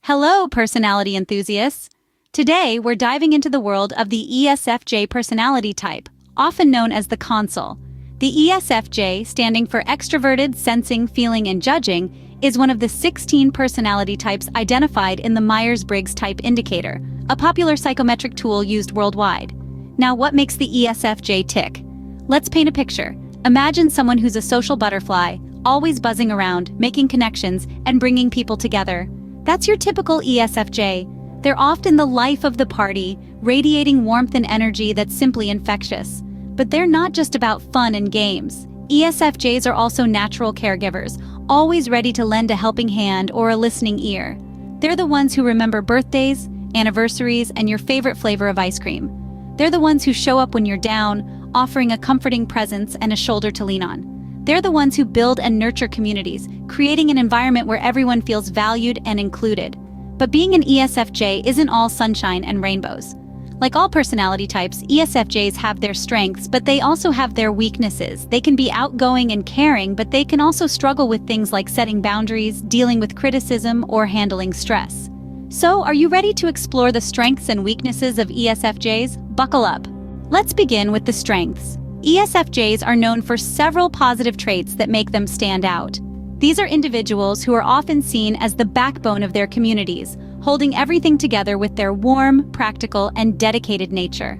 Hello, personality enthusiasts! Today, we're diving into the world of the ESFJ personality type, often known as the Consul. The ESFJ, standing for Extroverted, Sensing, Feeling, and Judging, is one of the 16 personality types identified in the Myers-Briggs Type Indicator, a popular psychometric tool used worldwide. Now, what makes the ESFJ tick? Let's paint a picture. Imagine someone who's a social butterfly, always buzzing around, making connections, and bringing people together. That's your typical ESFJ. They're often the life of the party, radiating warmth and energy that's simply infectious. But they're not just about fun and games. ESFJs are also natural caregivers, always ready to lend a helping hand or a listening ear. They're the ones who remember birthdays, anniversaries, and your favorite flavor of ice cream. They're the ones who show up when you're down, offering a comforting presence and a shoulder to lean on. They're the ones who build and nurture communities, creating an environment where everyone feels valued and included. But being an ESFJ isn't all sunshine and rainbows. Like all personality types, ESFJs have their strengths, but they also have their weaknesses. They can be outgoing and caring, but they can also struggle with things like setting boundaries, dealing with criticism, or handling stress. So, are you ready to explore the strengths and weaknesses of ESFJs? Buckle up. Let's begin with the strengths. ESFJs are known for several positive traits that make them stand out. These are individuals who are often seen as the backbone of their communities, holding everything together with their warm, practical, and dedicated nature.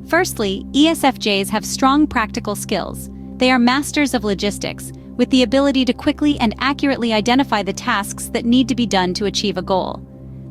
Firstly, ESFJs have strong practical skills. They are masters of logistics, with the ability to quickly and accurately identify the tasks that need to be done to achieve a goal.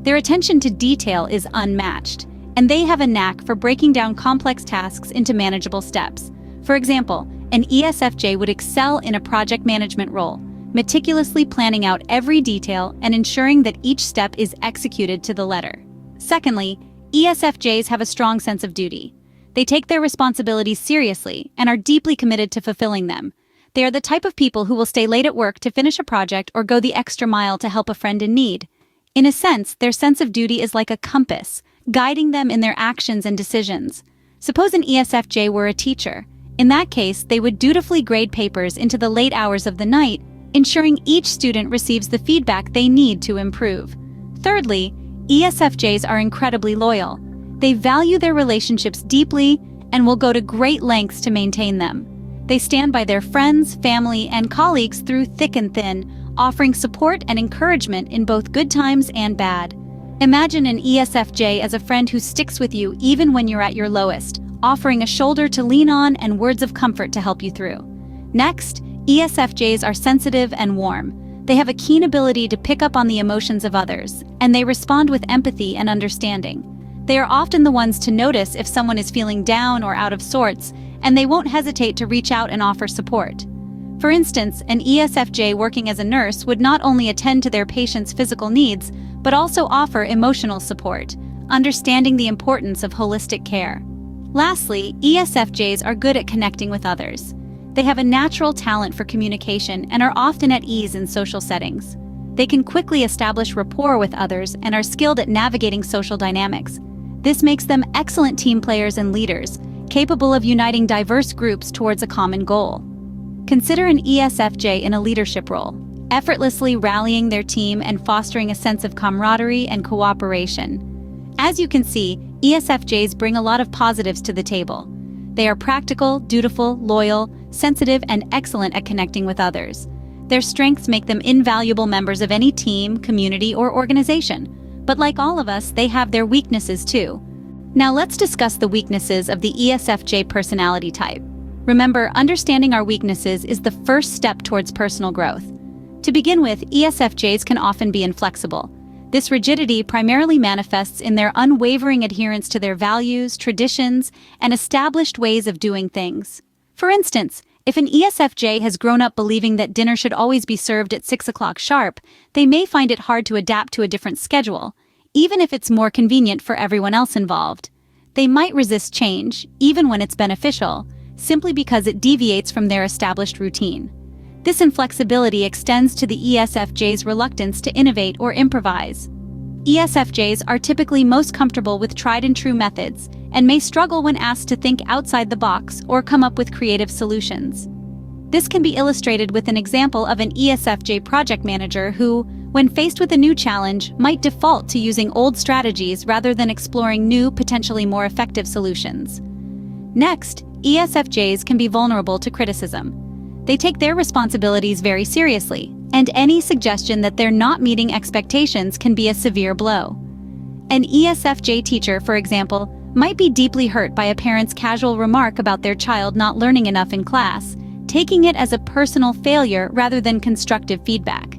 Their attention to detail is unmatched, and they have a knack for breaking down complex tasks into manageable steps. For example, an ESFJ would excel in a project management role, meticulously planning out every detail and ensuring that each step is executed to the letter. Secondly, ESFJs have a strong sense of duty. They take their responsibilities seriously and are deeply committed to fulfilling them. They are the type of people who will stay late at work to finish a project or go the extra mile to help a friend in need. In a sense, their sense of duty is like a compass, guiding them in their actions and decisions. Suppose an ESFJ were a teacher. In that case, they would dutifully grade papers into the late hours of the night, ensuring each student receives the feedback they need to improve. Thirdly, ESFJs are incredibly loyal. They value their relationships deeply and will go to great lengths to maintain them. They stand by their friends, family, and colleagues through thick and thin, offering support and encouragement in both good times and bad. Imagine an ESFJ as a friend who sticks with you even when you're at your lowest, offering a shoulder to lean on and words of comfort to help you through. Next, ESFJs are sensitive and warm. They have a keen ability to pick up on the emotions of others, and they respond with empathy and understanding. They are often the ones to notice if someone is feeling down or out of sorts, and they won't hesitate to reach out and offer support. For instance, an ESFJ working as a nurse would not only attend to their patients' physical needs, but also offer emotional support, understanding the importance of holistic care. Lastly, ESFJs are good at connecting with others. They have a natural talent for communication and are often at ease in social settings. They can quickly establish rapport with others and are skilled at navigating social dynamics. This makes them excellent team players and leaders, capable of uniting diverse groups towards a common goal. Consider an ESFJ in a leadership role, effortlessly rallying their team and fostering a sense of camaraderie and cooperation. As you can see, ESFJs bring a lot of positives to the table. They are practical, dutiful, loyal, sensitive, and excellent at connecting with others. Their strengths make them invaluable members of any team, community, or organization. But like all of us, they have their weaknesses too. Now let's discuss the weaknesses of the ESFJ personality type. Remember, understanding our weaknesses is the first step towards personal growth. To begin with, ESFJs can often be inflexible. This rigidity primarily manifests in their unwavering adherence to their values, traditions, and established ways of doing things. For instance, if an ESFJ has grown up believing that dinner should always be served at 6 o'clock sharp, they may find it hard to adapt to a different schedule, even if it's more convenient for everyone else involved. They might resist change, even when it's beneficial, simply because it deviates from their established routine. This inflexibility extends to the ESFJ's reluctance to innovate or improvise. ESFJs are typically most comfortable with tried-and-true methods and may struggle when asked to think outside the box or come up with creative solutions. This can be illustrated with an example of an ESFJ project manager who, when faced with a new challenge, might default to using old strategies rather than exploring new, potentially more effective solutions. Next, ESFJs can be vulnerable to criticism. They take their responsibilities very seriously, and any suggestion that they're not meeting expectations can be a severe blow. An ESFJ teacher, for example, might be deeply hurt by a parent's casual remark about their child not learning enough in class, taking it as a personal failure rather than constructive feedback.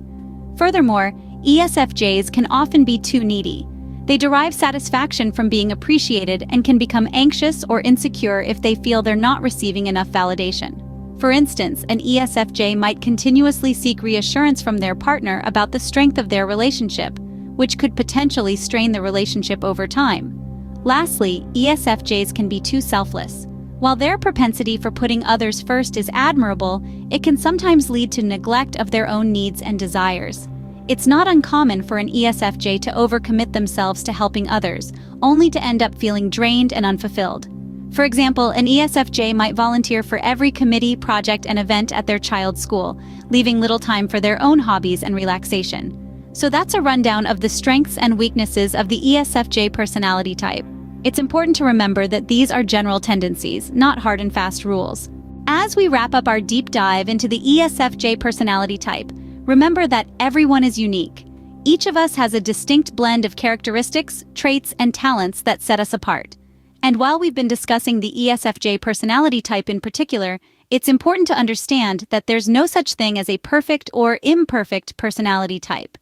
Furthermore, ESFJs can often be too needy. They derive satisfaction from being appreciated and can become anxious or insecure if they feel they're not receiving enough validation. For instance, an ESFJ might continuously seek reassurance from their partner about the strength of their relationship, which could potentially strain the relationship over time. Lastly, ESFJs can be too selfless. While their propensity for putting others first is admirable, it can sometimes lead to neglect of their own needs and desires. It's not uncommon for an ESFJ to overcommit themselves to helping others, only to end up feeling drained and unfulfilled. For example, an ESFJ might volunteer for every committee, project, and event at their child's school, leaving little time for their own hobbies and relaxation. So that's a rundown of the strengths and weaknesses of the ESFJ personality type. It's important to remember that these are general tendencies, not hard and fast rules. As we wrap up our deep dive into the ESFJ personality type, remember that everyone is unique. Each of us has a distinct blend of characteristics, traits, and talents that set us apart. And while we've been discussing the ESFJ personality type in particular, it's important to understand that there's no such thing as a perfect or imperfect personality type.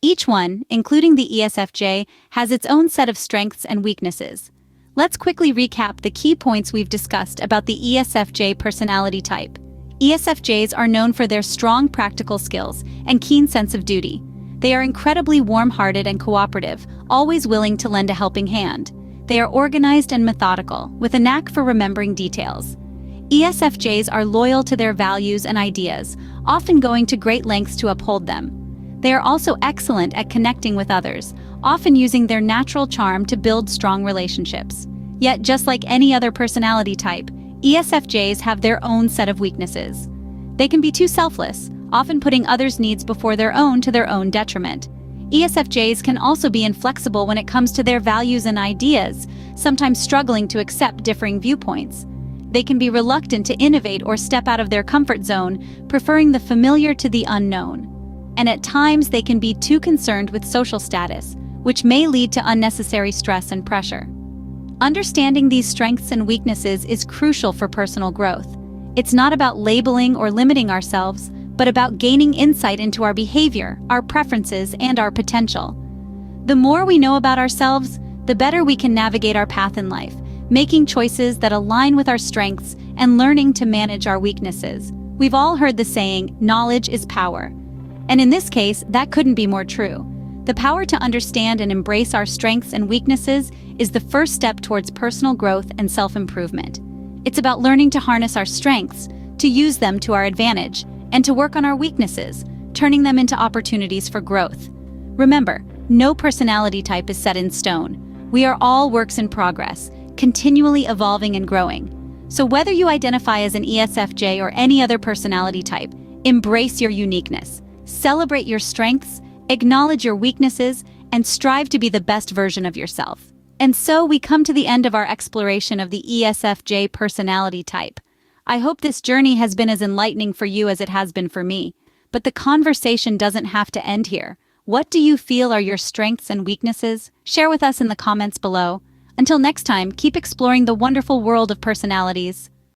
Each one, including the ESFJ, has its own set of strengths and weaknesses. Let's quickly recap the key points we've discussed about the ESFJ personality type. ESFJs are known for their strong practical skills and keen sense of duty. They are incredibly warm-hearted and cooperative, always willing to lend a helping hand. They are organized and methodical, with a knack for remembering details. ESFJs are loyal to their values and ideas, often going to great lengths to uphold them. They are also excellent at connecting with others, often using their natural charm to build strong relationships. Yet, just like any other personality type, ESFJs have their own set of weaknesses. They can be too selfless, often putting others' needs before their own to their own detriment. ESFJs can also be inflexible when it comes to their values and ideas, sometimes struggling to accept differing viewpoints. They can be reluctant to innovate or step out of their comfort zone, preferring the familiar to the unknown. And at times, they can be too concerned with social status, which may lead to unnecessary stress and pressure. Understanding these strengths and weaknesses is crucial for personal growth. It's not about labeling or limiting ourselves, but about gaining insight into our behavior, our preferences, and our potential. The more we know about ourselves, the better we can navigate our path in life, making choices that align with our strengths and learning to manage our weaknesses. We've all heard the saying, knowledge is power. And in this case, that couldn't be more true. The power to understand and embrace our strengths and weaknesses is the first step towards personal growth and self-improvement. It's about learning to harness our strengths, to use them to our advantage, and to work on our weaknesses, turning them into opportunities for growth. Remember, no personality type is set in stone. We are all works in progress, continually evolving and growing. So whether you identify as an ESFJ or any other personality type, embrace your uniqueness, celebrate your strengths, acknowledge your weaknesses, and strive to be the best version of yourself. And so we come to the end of our exploration of the ESFJ personality type. I hope this journey has been as enlightening for you as it has been for me. But the conversation doesn't have to end here. What do you feel are your strengths and weaknesses? Share with us in the comments below. Until next time, keep exploring the wonderful world of personalities.